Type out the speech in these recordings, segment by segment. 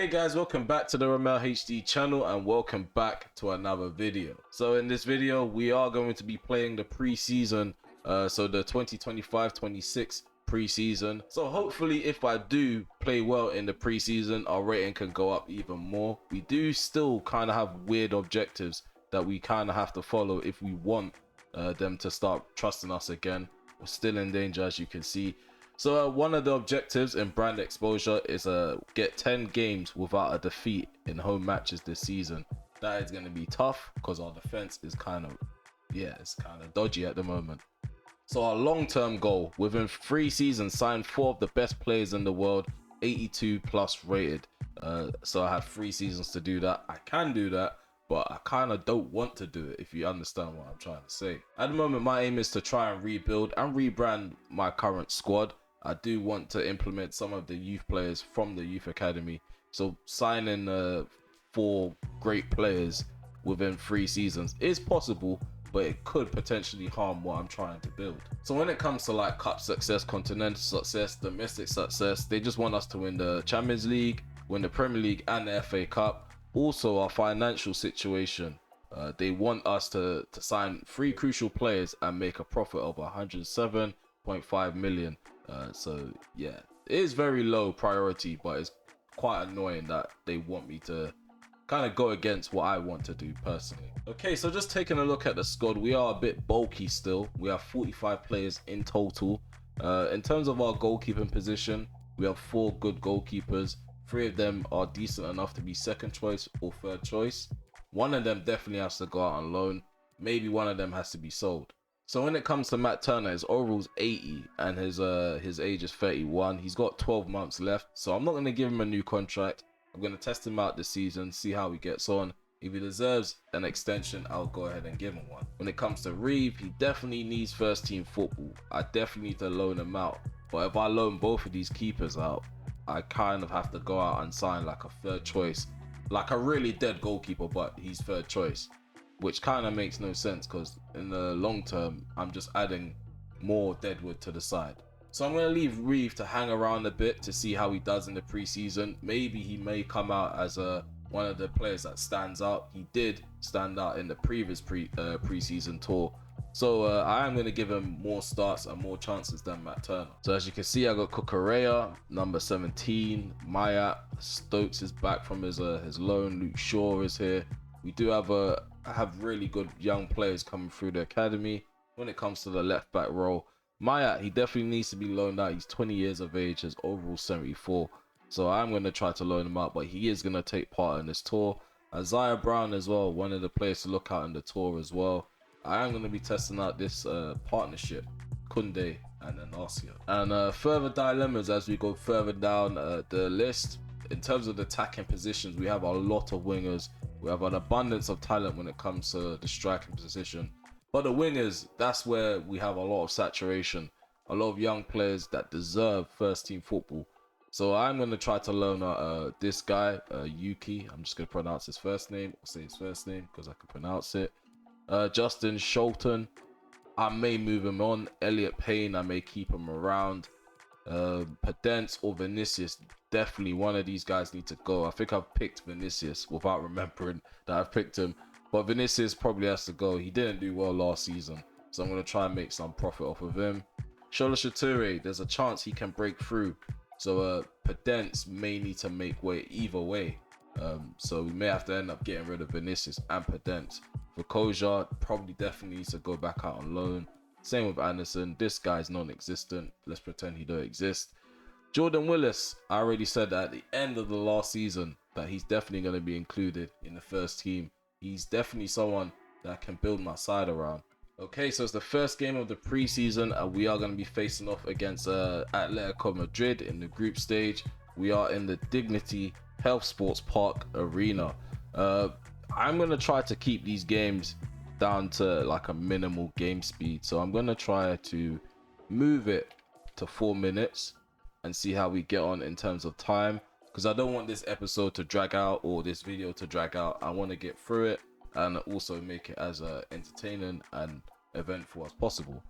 Hey guys, welcome back to the Ramel HD channel and welcome back to another video. So in this video we are going to be playing the pre-season, so the 2025-26 pre-season. So hopefully if I do play well in the pre-season, our rating can go up even more. We do still kind of have weird objectives that we kind of have to follow if we want them to start trusting us again. We're still in danger, as you can see. So one of the objectives in brand exposure is get 10 games without a defeat in home matches this season. That is going to be tough because our defense is kind of dodgy at the moment. So our long-term goal, within 3 seasons, sign 4 of the best players in the world, 82 plus rated. So I have 3 seasons to do that. I can do that, but I kind of don't want to do it, if you understand what I'm trying to say. At the moment, my aim is to try and rebuild and rebrand my current squad. I do want to implement some of the youth players from the youth academy. So signing 4 great players within 3 seasons is possible, but it could potentially harm what I'm trying to build. So when it comes to like cup success, continental success, domestic success, they just want us to win the Champions League, win the Premier League and the FA Cup. Also our financial situation. They want us to sign 3 crucial players and make a profit of 107.5 million. So yeah, it is very low priority, but it's quite annoying that they want me to kind of go against what I want to do personally. Okay, so just taking a look at the squad, we are a bit bulky still. We have 45 players in total. In terms of our goalkeeping position, we have 4 good goalkeepers. 3 of them are decent enough to be second choice or third choice. One of them definitely has to go out on loan. Maybe one of them has to be sold. So when it comes to Matt Turner, his overall's 80 and his age is 31. He's got 12 months left, so I'm not going to give him a new contract. I'm going to test him out this season, see how he gets on. If he deserves an extension, I'll go ahead and give him one. When it comes to Reeve, he definitely needs first team football. I definitely need to loan him out. But if I loan both of these keepers out, I kind of have to go out and sign like a third choice. Like a really dead goalkeeper, but he's third choice. Which kind of makes no sense because in the long term, I'm just adding more deadwood to the side. So I'm going to leave Reeve to hang around a bit to see how he does in the preseason. Maybe he may come out as one of the players that stands out. He did stand out in the previous preseason tour. So I am going to give him more starts and more chances than Matt Turner. So as you can see, I got Cucurella, number 17, Maya, Stokes is back from his loan, Luke Shaw is here. We do have really good young players coming through the academy. When it comes to the left back role, Maya, he definitely needs to be loaned out. He's 20 years of age, his overall 74. So I'm going to try to loan him out, but he is going to take part in this tour. Isaiah Brown as well, one of the players to look out in the tour as well. I am going to be testing out this partnership, Kunde and Anasia. And further dilemmas as we go further down the list. In terms of the attacking positions, we have a lot of wingers. We have an abundance of talent when it comes to the striking position. But the wingers, that's where we have a lot of saturation. A lot of young players that deserve first team football. So I'm going to try to learn this guy, Yuki. I'm just going to pronounce his first name. I'll say his first name because I can pronounce it. Justin Sholton, I may move him on. Elliot Payne, I may keep him around. Pedence or Vinicius, definitely one of these guys need to go. I think I've picked Vinicius without remembering that I've picked him, but Vinicius probably has to go. He didn't do well last season, so I'm going to try and make some profit off of him. Shola Shature, there's a chance he can break through, so Pedence may need to make way either way, so we may have to end up getting rid of Vinicius and Pedence. For Koja, probably definitely needs to go back out on loan. Same with Anderson. This guy's non-existent. Let's pretend he don't exist. Jordan Willis, I already said at the end of the last season that he's definitely going to be included in the first team. He's definitely someone that I can build my side around. Okay, so it's the first game of the preseason and we are going to be facing off against Atletico Madrid in the group stage. We are in the Dignity Health Sports Park Arena. I'm going to try to keep these games down to like a minimal game speed, so I'm going to try to move it to 4 minutes and see how we get on in terms of time, because I don't want this episode to drag out or this video to drag out. I want to get through it and also make it as entertaining and eventful as possible.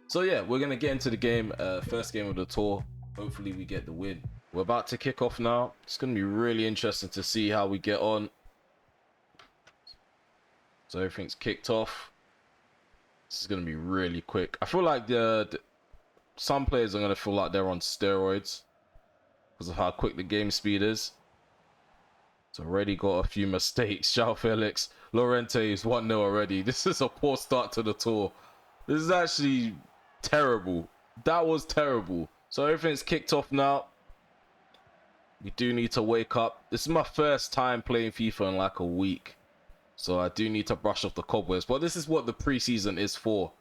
So yeah, we're going to get into the game. First game of the tour. Hopefully we get the win. We're about to kick off now. It's going to be really interesting to see how we get on. So everything's kicked off. This is going to be really quick. I feel like some players are going to feel like they're on steroids because of how quick the game speed is. It's already got a few mistakes. João Felix. Llorente is 1-0 already. This is a poor start to the tour. This is actually terrible. That was terrible. So everything's kicked off now. We do need to wake up. This is my first time playing FIFA in like a week. So I do need to brush off the cobwebs. But this is what the preseason is for.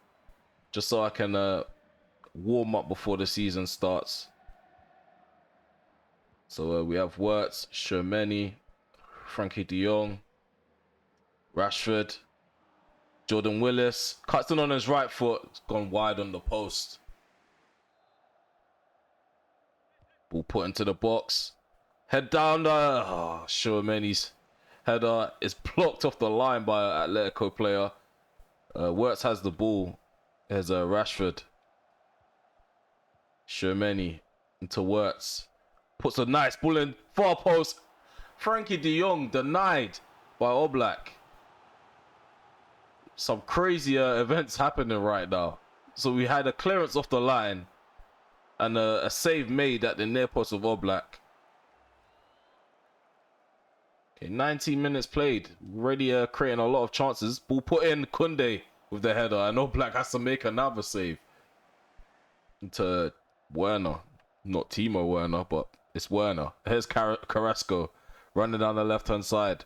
Just so I can warm up before the season starts. So we have Wirtz, Shermany, Frankie de Jong, Rashford, Jordan Willis. Cuts in on his right foot. It's gone wide on the post. Ball put into the box. Head down. Shermany's header is blocked off the line by an Atletico player. Wirtz has the ball. There's Rashford. Shermany into Wirtz. Puts a nice ball in. Far post. Frankie de Jong denied by Oblak. Some crazier events happening right now. So we had a clearance off the line and a save made at the near post of Oblak. Okay, 19 minutes played. Already creating a lot of chances. Ball put in. Koundé with the header. And Oblak has to make another save. Into Werner. Not Timo Werner, but it's Werner. Here's Carrasco running down the left-hand side.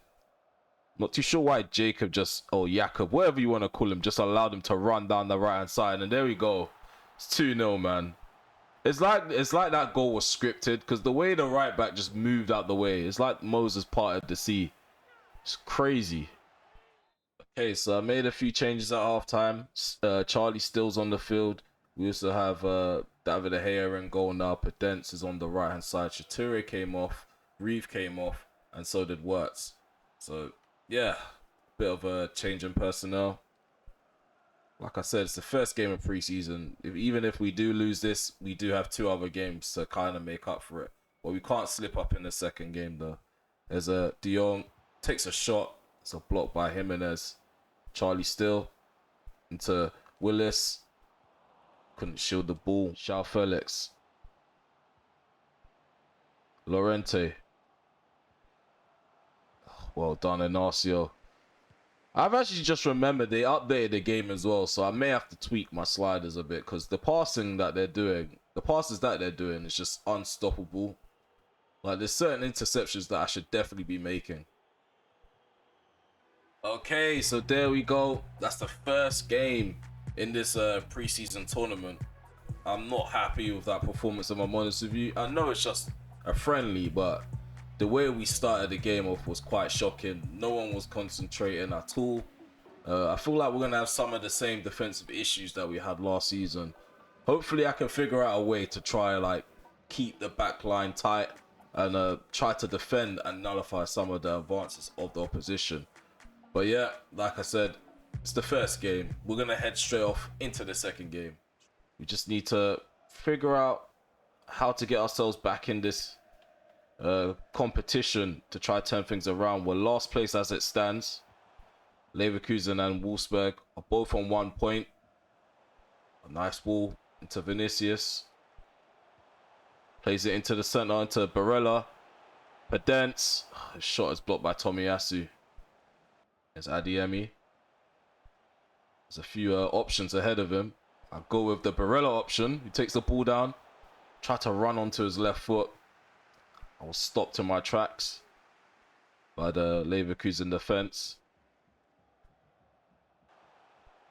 Not too sure why Jacob Jacob, whatever you want to call him, just allowed him to run down the right-hand side. And there we go. It's 2-0, man. It's like that goal was scripted because the way the right back just moved out the way. It's like Moses parted the sea. It's crazy. Okay, so I made a few changes at halftime. Charlie Still's on the field. We also have David De Gea in goal now. Pedence is on the right-hand side. Shature came off. Reeve came off. And so did Wirtz. So, yeah. Bit of a change in personnel. Like I said, it's the first game of preseason. Even if we do lose this, we do have 2 other games to kind of make up for it. But we can't slip up in the second game, though. There's a De Jong. Takes a shot. It's a block by Jimenez. Charlie Still. Into Willis. Couldn't shield the ball. João Felix. Llorente. Well done, Inacio. I've actually just remembered they updated the game as well, so I may have to tweak my sliders a bit because the passes that they're doing is just unstoppable. Like, there's certain interceptions that I should definitely be making. Okay, so there we go. That's the first game in this preseason tournament. I'm not happy with that performance, if I'm honest with you. I know it's just a friendly, but the way we started the game off was quite shocking. No one was concentrating at all. I feel like we're going to have some of the same defensive issues that we had last season. Hopefully I can figure out a way to try like keep the back line tight and try to defend and nullify some of the advances of the opposition. But yeah, like I said, it's the first game. We're going to head straight off into the second game. We just need to figure out how to get ourselves back in this competition to try to turn things around. We're last place as it stands. Leverkusen and Wolfsburg are both on 1 point. A nice ball into Vinicius. Plays it into the center, into Barella. Pedence. His shot is blocked by Tomiyasu. There's Adeyemi. There's a few options ahead of him. I'll go with the Barella option. He takes the ball down. Try to run onto his left foot. I was stopped in my tracks by the Leverkusen defense.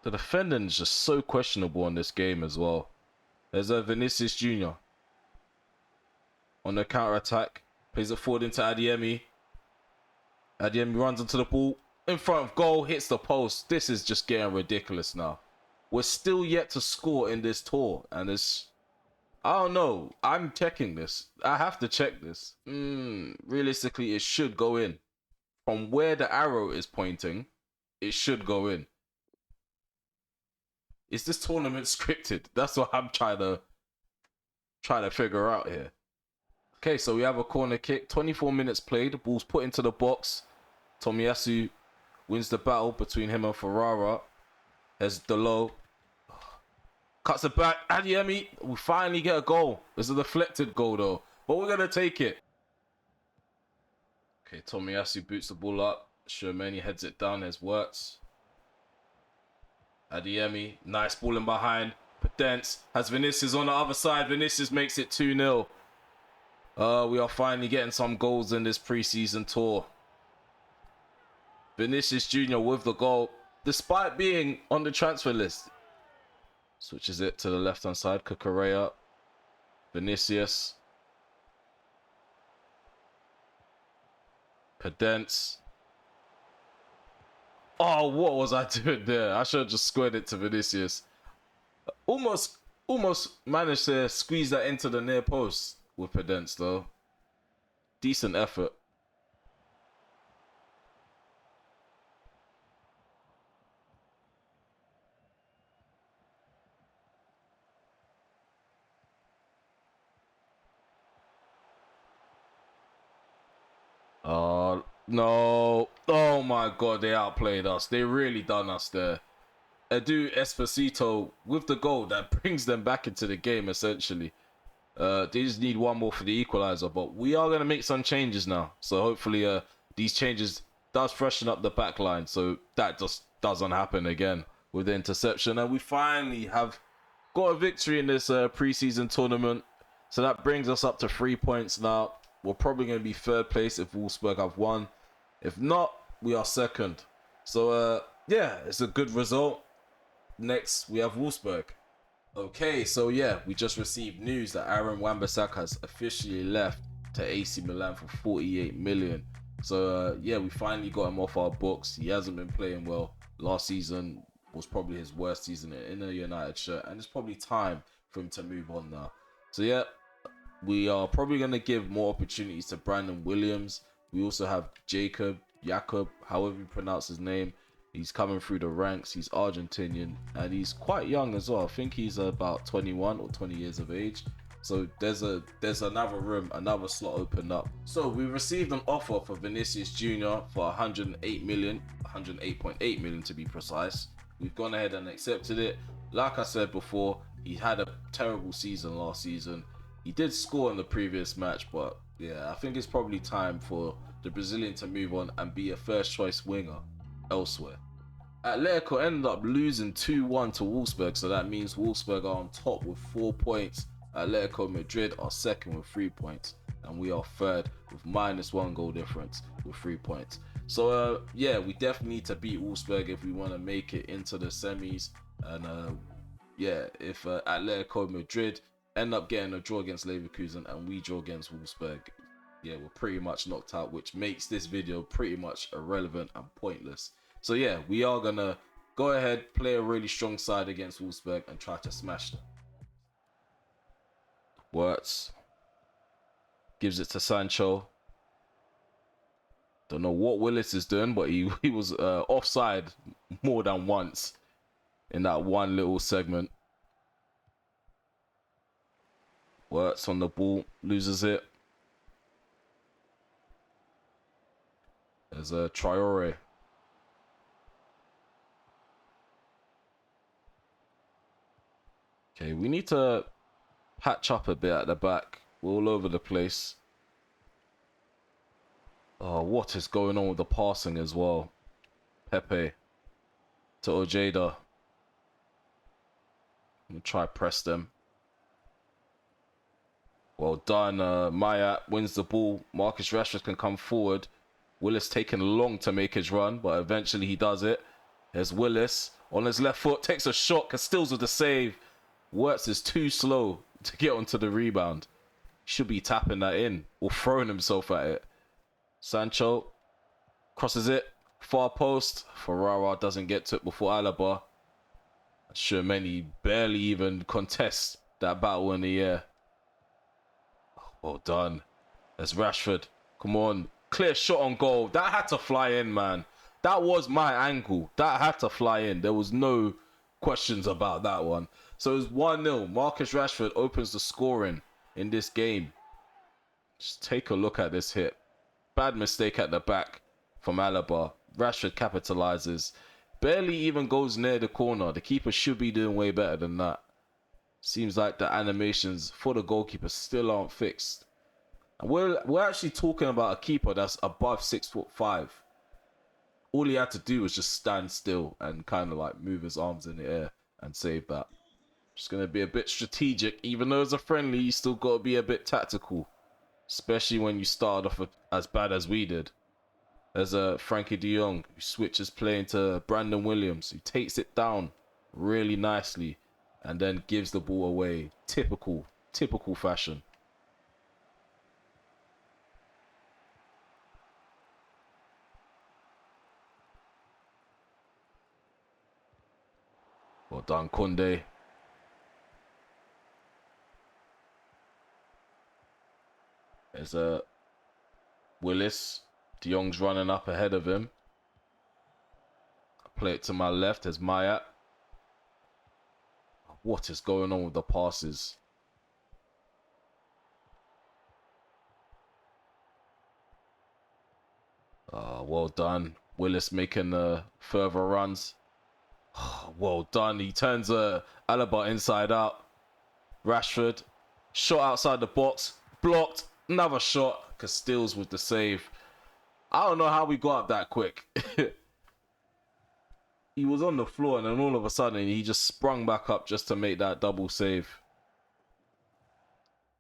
The defending is just so questionable in this game as well. There's a Vinicius Jr. on the counter-attack. Plays it forward into Adeyemi. Adeyemi runs into the ball. In front of goal, hits the post. This is just getting ridiculous now. We're still yet to score in this tour. And it's... I don't know. I'm checking this. I have to check this. Realistically, it should go in. From where the arrow is pointing, it should go in. Is this tournament scripted? That's what I'm trying to figure out here. Okay, so we have a corner kick. 24 minutes played. The ball's put into the box. Tomiyasu wins the battle between him and Ferrara. There's Delo. Cuts it back. Adeyemi, we finally get a goal. It's a deflected goal though, but we're gonna take it. Okay, Tomiyasu boots the ball up. Shermani heads it down. There's Wirtz. Adeyemi, nice ball in behind. Pedence has Vinicius on the other side. Vinicius makes it 2-0. We are finally getting some goals in this preseason tour. Vinicius Jr. with the goal, despite being on the transfer list. Switches it to the left-hand side. Cucurella. Vinicius. Pedence. Oh, what was I doing there? I should have just squared it to Vinicius. Almost managed to squeeze that into the near post with Pedence though. Decent effort. No. Oh my god, they outplayed us. They really done us there. Edu Esposito with the goal that brings them back into the game essentially. They just need one more for the equalizer, but we are going to make some changes now. So hopefully these changes does freshen up the back line so that just doesn't happen again with the interception. And we finally have got a victory in this preseason tournament. So that brings us up to 3 points now. We're probably going to be third place if Wolfsburg have won. If not, we are second. So yeah, it's a good result. Next, we have Wolfsburg. Okay, so yeah, we just received news that Aaron Wan-Bissaka has officially left to AC Milan for 48 million. So yeah, we finally got him off our books. He hasn't been playing well. Last season was probably his worst season in a United shirt, and it's probably time for him to move on now. So yeah, we are probably going to give more opportunities to Brandon Williams. We also have Jacob, however you pronounce his name. He's coming through the ranks. He's Argentinian and he's quite young as well. I think he's about 21 or 20 years of age. So there's another room, another slot opened up. So we received an offer for Vinicius Jr. for 108 million, 108.8 million to be precise. We've gone ahead and accepted it. Like I said before, he had a terrible season last season. He did score in the previous match, but yeah, I think it's probably time for the Brazilian to move on and be a first choice winger elsewhere. Atletico ended up losing 2-1 to Wolfsburg, so that means Wolfsburg are on top with 4 points. Atletico Madrid are second with 3 points, and we are third with -1 goal difference with 3 points. So yeah, we definitely need to beat Wolfsburg if we want to make it into the semis. And yeah, if Atletico Madrid end up getting a draw against Leverkusen and we draw against Wolfsburg, yeah, we're pretty much knocked out, which makes this video pretty much irrelevant and pointless. So yeah, we are gonna go ahead, play a really strong side against Wolfsburg and try to smash them. Wirtz gives it to Sancho. Don't know what Willis is doing, but he was offside more than once in that one little segment. Wirtz on the ball, loses it. There's a Traore. Okay, we need to patch up a bit at the back. We're all over the place. Oh, what is going on with the passing as well? Pepe to Ojeda. I'm gonna try press them. Well done. Maya wins the ball. Marcus Rashford can come forward. Willis taking long to make his run, but eventually he does it. There's Willis on his left foot, takes a shot, Castells with the save. Wirtz is too slow to get onto the rebound. Should be tapping that in or throwing himself at it. Sancho crosses it, far post. Ferrara doesn't get to it before Alaba. Shermani barely even contests that battle in the air. Well done. There's Rashford. Come on. Clear shot on goal. That had to fly in, man. That was my angle. That had to fly in. There was no questions about that one. So it's 1-0. Marcus Rashford opens the scoring in this game. Just take a look at this hit. Bad mistake at the back from Alaba. Rashford capitalizes. Barely even goes near the corner. The keeper should be doing way better than that. Seems like the animations for the goalkeeper still aren't fixed. And we're actually talking about a keeper that's above 6'5". All he had to do was just stand still and kind of like move his arms in the air and save that. Just going to be a bit strategic. Even though it's a friendly, you still got to be a bit tactical. Especially when you start off as bad as we did. There's a Frankie de Jong who switches play into Brandon Williams, who takes it down really nicely and then gives the ball away. Typical fashion. Well done, Koundé. There's a Willis. De Jong's running up ahead of him. I play it to my left. There's Maya. What is going on with the passes? Well done. Willis making further runs. Well done. He turns Alaba inside out. Rashford. Shot outside the box. Blocked. Another shot. Castells with the save. I don't know how we got up that quick. He was on the floor and then all of a sudden he just sprung back up just to make that double save.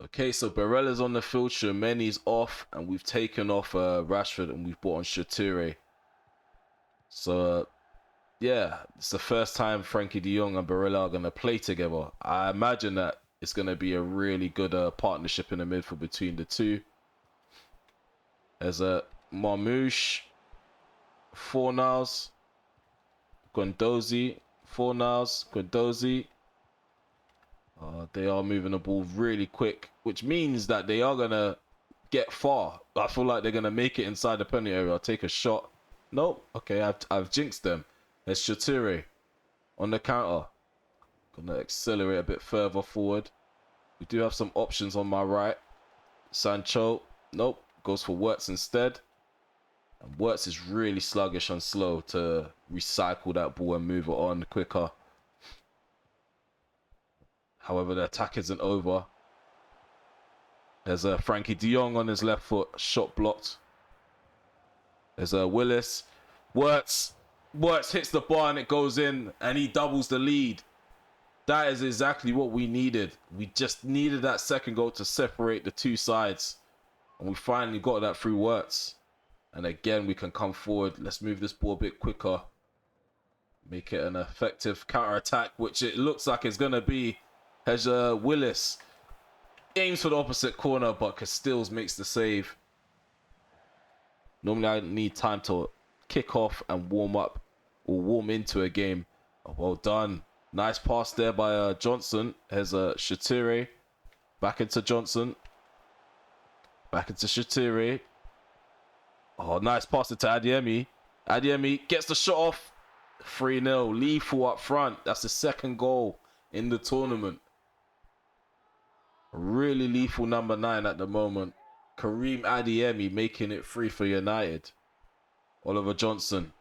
Okay, so Barella's on the field, Tchouameni's off, and we've taken off Rashford and we've brought on Chature. So, yeah, it's the first time Frankie de Jong and Barella are going to play together. I imagine that it's going to be a really good partnership in the midfield between the two. There's a Marmouche, Fornals, Guendouzi, Fornals, Guendouzi. They are moving the ball really quick, which means that they are going to get far. I feel like they're going to make it inside the penalty area. I'll take a shot. Nope. Okay, I've jinxed them. There's Chature on the counter. Going to accelerate a bit further forward. We do have some options on my right. Sancho. Nope. Goes for Wirtz instead. And Wirtz is really sluggish and slow to recycle that ball and move it on quicker. However, the attack isn't over. There's a Frankie de Jong on his left foot. Shot blocked. There's a Willis. Wirtz hits the bar and it goes in. And he doubles the lead. That is exactly what we needed. We just needed that second goal to separate the two sides. And we finally got that through Wirtz. And again, we can come forward. Let's move this ball a bit quicker. Make it an effective counter-attack, which it looks like it's going to be. As Willis aims for the opposite corner, but Castells makes the save. Normally, I need time to kick off and warm up or warm into a game. Oh, well done. Nice pass there by Johnson. Here's Chature. Back into Johnson. Back into Chature. Oh, nice pass to Adeyemi. Adeyemi gets the shot off. 3-0. Lethal up front. That's the second goal in the tournament. Really lethal number 9 at the moment. Karim Adeyemi making it free for United. Oliver Johnson.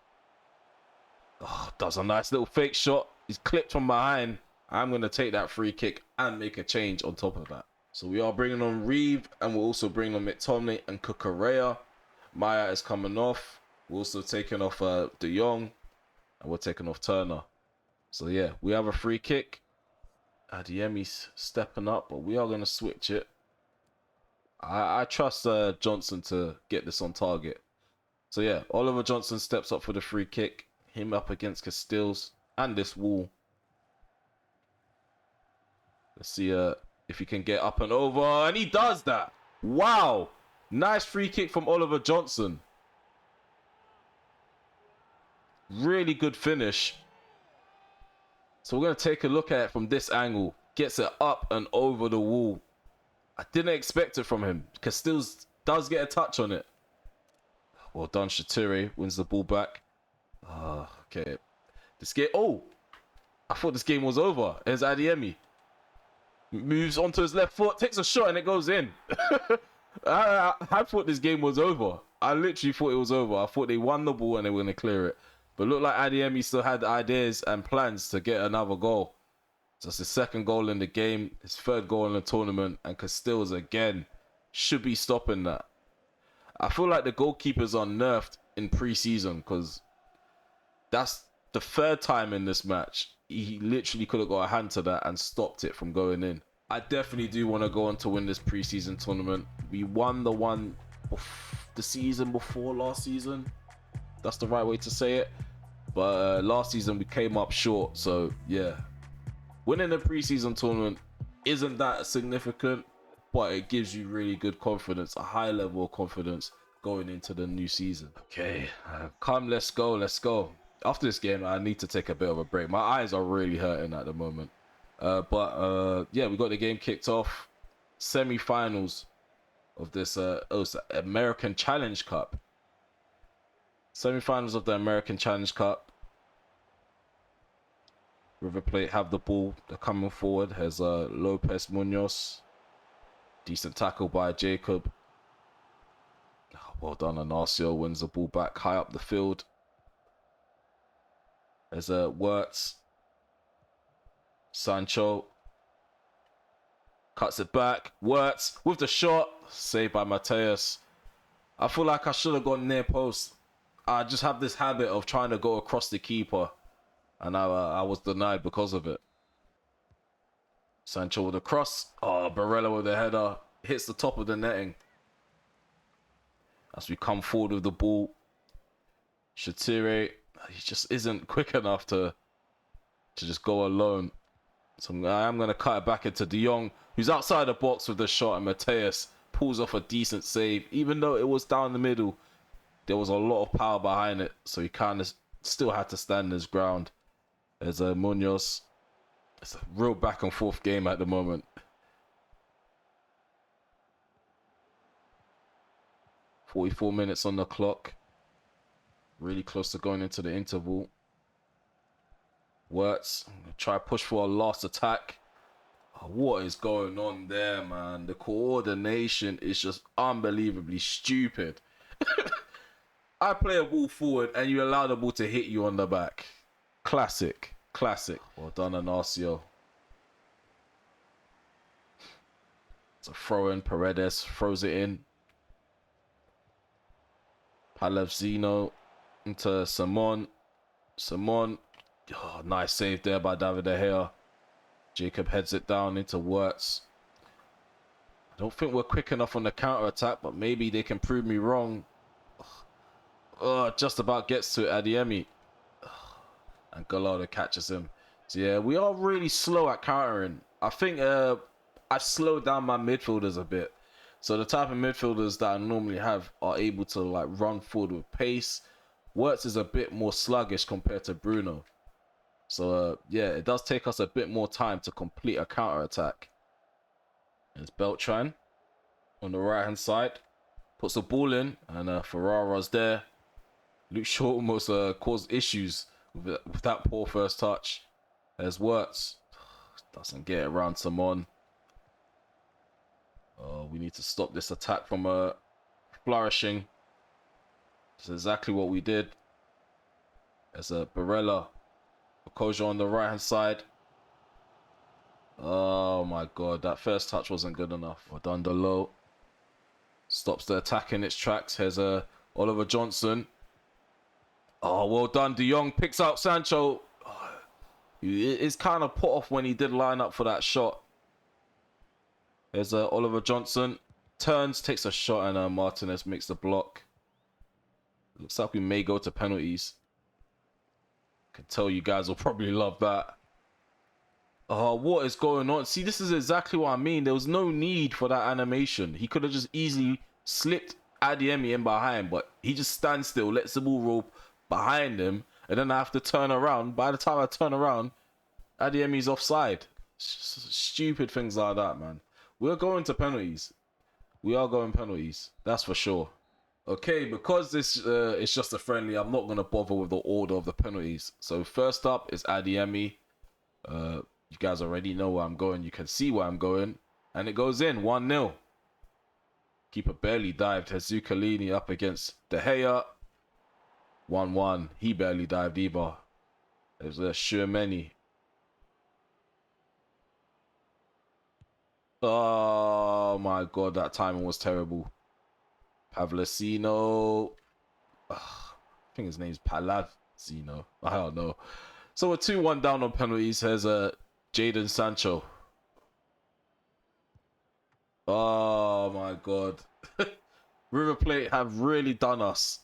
Oh, does a nice little fake shot. He's clipped from behind. I'm going to take that free kick and make a change on top of that. So we are bringing on Reeve and we're also bringing on McTominay and Cucurella. Maya is coming off. We're also taking off De Jong and we're taking off Turner. So yeah, we have a free kick. Adeyemi's stepping up, but we are going to switch it. I trust Johnson to get this on target. So yeah, Oliver Johnson steps up for the free kick. Him up against Castells and this wall. Let's see if he can get up and over. And he does that. Wow. Nice free kick from Oliver Johnson. Really good finish. So we're going to take a look at it from this angle. Gets it up and over the wall. I didn't expect it from him. Castells does get a touch on it. Well done, Chature. Wins the ball back. Okay. This game... Oh! I thought this game was over. There's Adeyemi. Moves onto his left foot. Takes a shot and it goes in. I thought this game was over. I literally thought it was over. I thought they won the ball and they were going to clear it. But looked like Adeyemi still had ideas and plans to get another goal. So it's his second goal in the game, his third goal in the tournament, and Castells again should be stopping that. I feel like the goalkeepers are nerfed in pre-season because that's the third time in this match. He literally could have got a hand to that and stopped it from going in. I definitely do want to go on to win this pre-season tournament. We won the one the season before last season. That's the right way to say it. But last season we came up short. So yeah, winning the pre-season tournament isn't that significant, but it gives you really good confidence, a high level of confidence going into the new season. Okay, come, let's go, let's go. After this game, I need to take a bit of a break. My eyes are really hurting at the moment. But yeah, we got the game kicked off. Semi-finals of this American Challenge Cup. Semi-finals of the American Challenge Cup. Riverplate have the ball. They're coming forward. There's Lopez Munoz. Decent tackle by Jacob. Oh, well done. Anasio wins the ball back high up the field. There's Wirtz. Sancho. Cuts it back. Wirtz with the shot. Saved by Mateus. I feel like I should have gone near post. I just have this habit of trying to go across the keeper. And I was denied because of it. Sancho with a cross. Oh, Barella with a header. Hits the top of the netting. As we come forward with the ball. Shatire, he just isn't quick enough to just go alone. So I am going to cut it back into De Jong, who's outside the box with the shot, and Mateus pulls off a decent save. Even though it was down the middle, there was a lot of power behind it, so he kind of still had to stand his ground. There's Munoz. It's a real back and forth game at the moment. "44 minutes on the clock. Really close to going into the interval. Wirtz, try push for a last attack. Oh, what is going on there, man? The coordination is just unbelievably stupid. I play a ball forward and you allow the ball to hit you on the back. Classic. Classic. Well done, Anasio. It's a throw in. Paredes throws it in. Palavzino into Simon. Simon. Oh, nice save there by David De Gea. Jacob heads it down into Wirtz. I don't think we're quick enough on the counter attack, but maybe they can prove me wrong. Just about gets to it, Adeyemi. And Gallardo catches him. So yeah, we are really slow at countering. I think I've slowed down my midfielders a bit. So the type of midfielders that I normally have are able to like run forward with pace. Wirtz is a bit more sluggish compared to Bruno. So yeah, it does take us a bit more time to complete a counter attack. There's Beltran on the right hand side. Puts the ball in, and Ferrara's there. Luke Shaw almost caused issues with that poor first touch. There's Wirtz. Doesn't get it around Simon. We need to stop this attack from flourishing. That's exactly what we did. There's a Barella. Okoja on the right hand side. Oh my god, that first touch wasn't good enough. Odundalo stops the attack in its tracks. Here's Oliver Johnson. Oh, well done. De Jong picks out Sancho. Oh, it's kind of put off when he did line up for that shot. There's Oliver Johnson. Turns, takes a shot, and Martinez makes the block. Looks like we may go to penalties. Can tell you guys will probably love that. Oh, what is going on? See, this is exactly what I mean. There was no need for that animation. He could have just easily slipped Adeyemi in behind, but he just stands still, lets the ball roll behind him, and then I have to turn around. By the time I turn around, Adeyemi's offside. Stupid things like that, man. We're going to penalties. We are going penalties. That's for sure. Okay, because this is just a friendly, I'm not going to bother with the order of the penalties. So first up is Adeyemi. You guys already know where I'm going. You can see where I'm going. And it goes in, 1-0. Keeper barely dived. Hezukalini up against De Gea. 1-1. He barely dived either. There's a Shermany. Oh my god, that timing was terrible. Pavlicino. I think his name's Palazino. I don't know. So we're 2-1 down on penalties. Here's Jadon Sancho. Oh my god. Riverplate have really done us.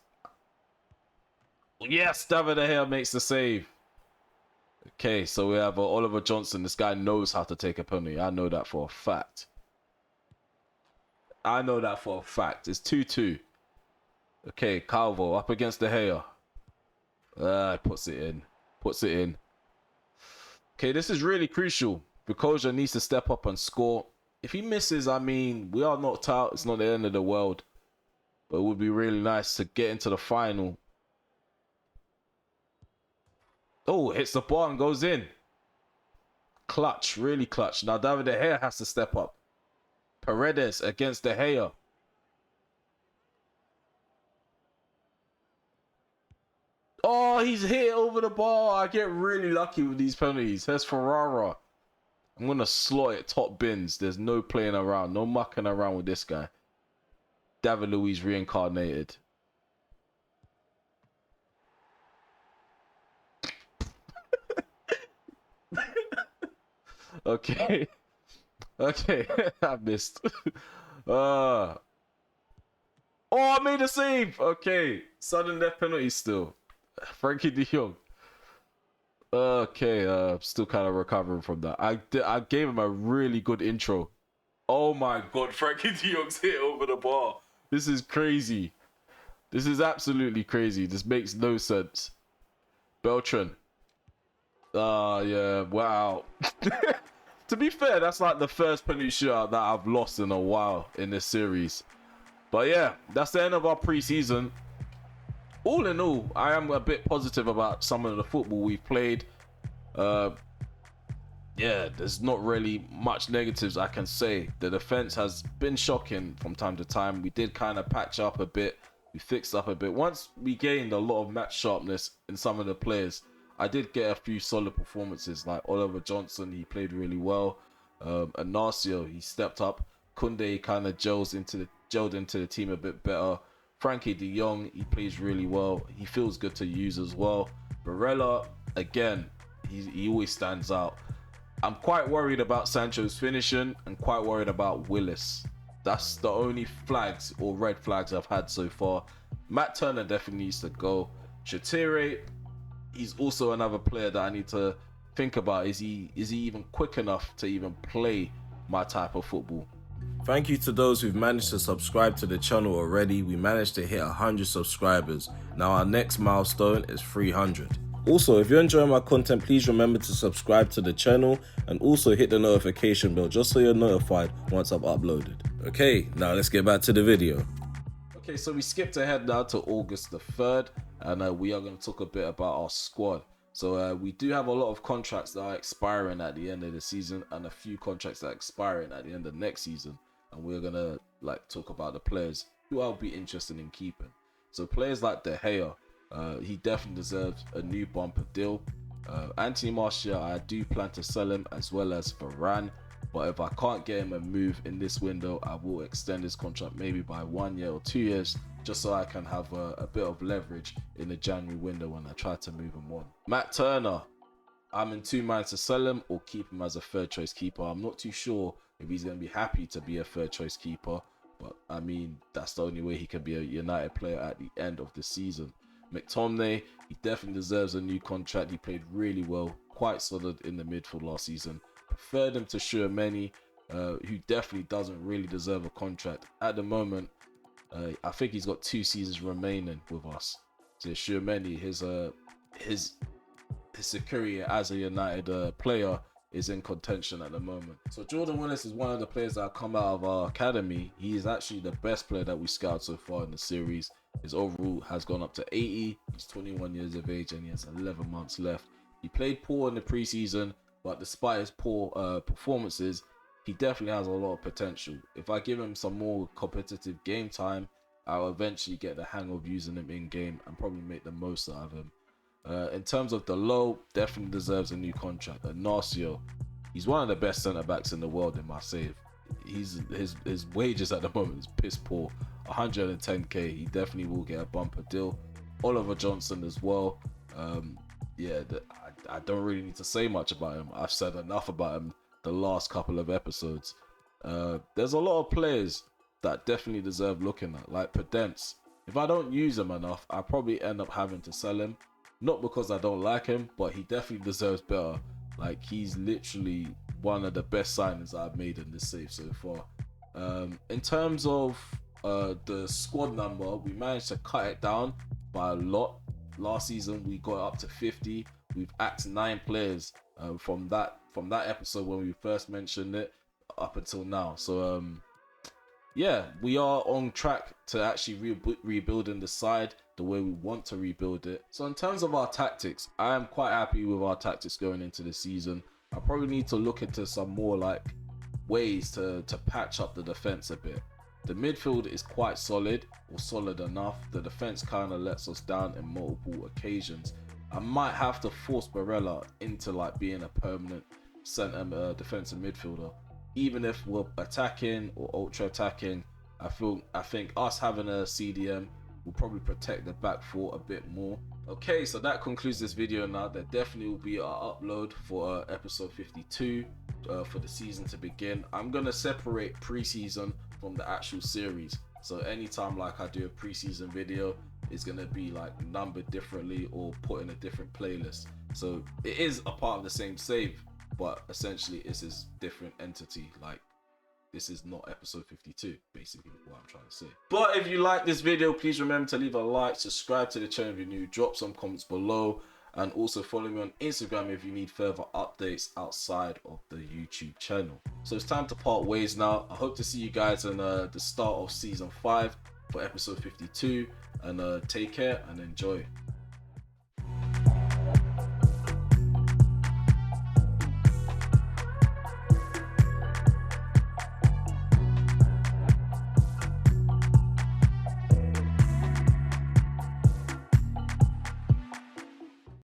Yes, David De Gea makes the save. Okay, so we have Oliver Johnson. This guy knows how to take a penalty. I know that for a fact. I know that for a fact. It's 2-2. Okay, Calvo up against De Gea. Puts it in. Puts it in. Okay, this is really crucial. Bukoja needs to step up and score. If he misses, I mean, we are knocked out. It's not the end of the world. But it would be really nice to get into the final. Oh, hits the bar and goes in. Clutch, really clutch. Now David De Gea has to step up. Paredes against De Gea. Oh, he's hit over the bar. I get really lucky with these penalties. Here's Ferrara. I'm going to slot it top bins. There's no playing around. No mucking around with this guy. David Luiz reincarnated. Okay. Okay. I missed. Oh, I made a save. Okay. Sudden death penalty still. Frankie de Jong. Okay. Still kind of recovering from that. I gave him a really good intro. Oh my god. Frankie de Jong's hit over the bar. This is crazy. This is absolutely crazy. This makes no sense. Beltran. Yeah. Wow. To be fair, that's like the first penalty shootout that I've lost in a while in this series. But yeah, that's the end of our preseason. All in all, I am a bit positive about some of the football we've played. Yeah, there's not really much negatives I can say. The defense has been shocking from time to time. We did kind of patch up a bit. We fixed up a bit. Once we gained a lot of match sharpness in some of the players, I did get a few solid performances, like Oliver Johnson. He played really well. Inacio, he stepped up. Kunde kind of gelled into the team a bit better. Frankie de Jong, he plays really well. He feels good to use as well. Barella, again, he always stands out. I'm quite worried about Sancho's finishing and quite worried about Willis. That's the only flags or red flags I've had so far. Matt Turner definitely needs to go. Shatire, he's also another player that I need to think about. Is he even quick enough to even play my type of football? Thank you to those who've managed to subscribe to the channel already. We managed to hit 100 subscribers. Now our next milestone is 300. Also, if you're enjoying my content, please remember to subscribe to the channel and also hit the notification bell just so you're notified once I've uploaded. Okay, now let's get back to the video. Okay, so we skipped ahead now to August the 3rd, and we are going to talk a bit about our squad. So we do have a lot of contracts that are expiring at the end of the season and a few contracts that are expiring at the end of next season. And we're going to talk about the players who I'll be interested in keeping. So players like De Gea, he definitely deserves a new bumper deal. Anthony Martial, I do plan to sell him as well as Varane. But if I can't get him a move in this window, I will extend his contract maybe by 1 year or 2 years, just so I can have a bit of leverage in the January window when I try to move him on. Matt Turner, I'm in two minds to sell him or keep him as a third choice keeper. I'm not too sure if he's going to be happy to be a third choice keeper, but I mean, that's the only way he can be a United player at the end of the season. McTominay, he definitely deserves a new contract. He played really well, quite solid in the midfield last season. Preferred him to Shermany, who definitely doesn't really deserve a contract at the moment. I think he's got 2 seasons remaining with us. So Shermany, his security as a United player is in contention at the moment. So Jordan Willis is one of the players that have come out of our academy. He is actually the best player that we scouted so far in the series. His overall has gone up to 80. He's 21 years of age and he has 11 months left. He played poor in the preseason, but despite his poor performances, he definitely has a lot of potential. If I give him some more competitive game time, I'll eventually get the hang of using him in game and probably make the most out of him. In terms of the low, definitely deserves a new contract. Ignacio, he's one of the best centre backs in the world in my save. His wages at the moment is piss poor. 110k. He definitely will get a bumper deal. Oliver Johnson as well. I don't really need to say much about him. I've said enough about him the last couple of episodes. There's a lot of players that definitely deserve looking at, like Podence. If I don't use him enough, I probably end up having to sell him. Not because I don't like him, but he definitely deserves better. Like, he's literally one of the best signings I've made in this save so far. In terms of the squad number, we managed to cut it down by a lot. Last season we got up to 50. We've axed 9 players from that episode when we first mentioned it up until now. So yeah, we are on track to actually rebuilding the side the way we want to rebuild it. So in terms of our tactics, I am quite happy with our tactics going into the season. I probably need to look into some more like ways to patch up the defense a bit. The midfield is quite solid, or solid enough. The defense kind of lets us down in multiple occasions. I might have to force Barella into like being a permanent centre defensive midfielder. Even if we're attacking or ultra attacking, I think us having a CDM will probably protect the back four a bit more. Okay, so that concludes this video now. There definitely will be an upload for episode 52 for the season to begin. I'm gonna separate pre-season from the actual series. So anytime like I do a pre-season video, it's gonna be like numbered differently or put in a different playlist. So it is a part of the same save, but essentially it's this different entity. Like, this is not episode 52, basically what I'm trying to say. But if you like this video, please remember to leave a like, subscribe to the channel if you're new, drop some comments below, and also follow me on Instagram if you need further updates outside of the YouTube channel. So it's time to part ways now. I hope to see you guys in the start of season 5 for episode 52, and take care and enjoy.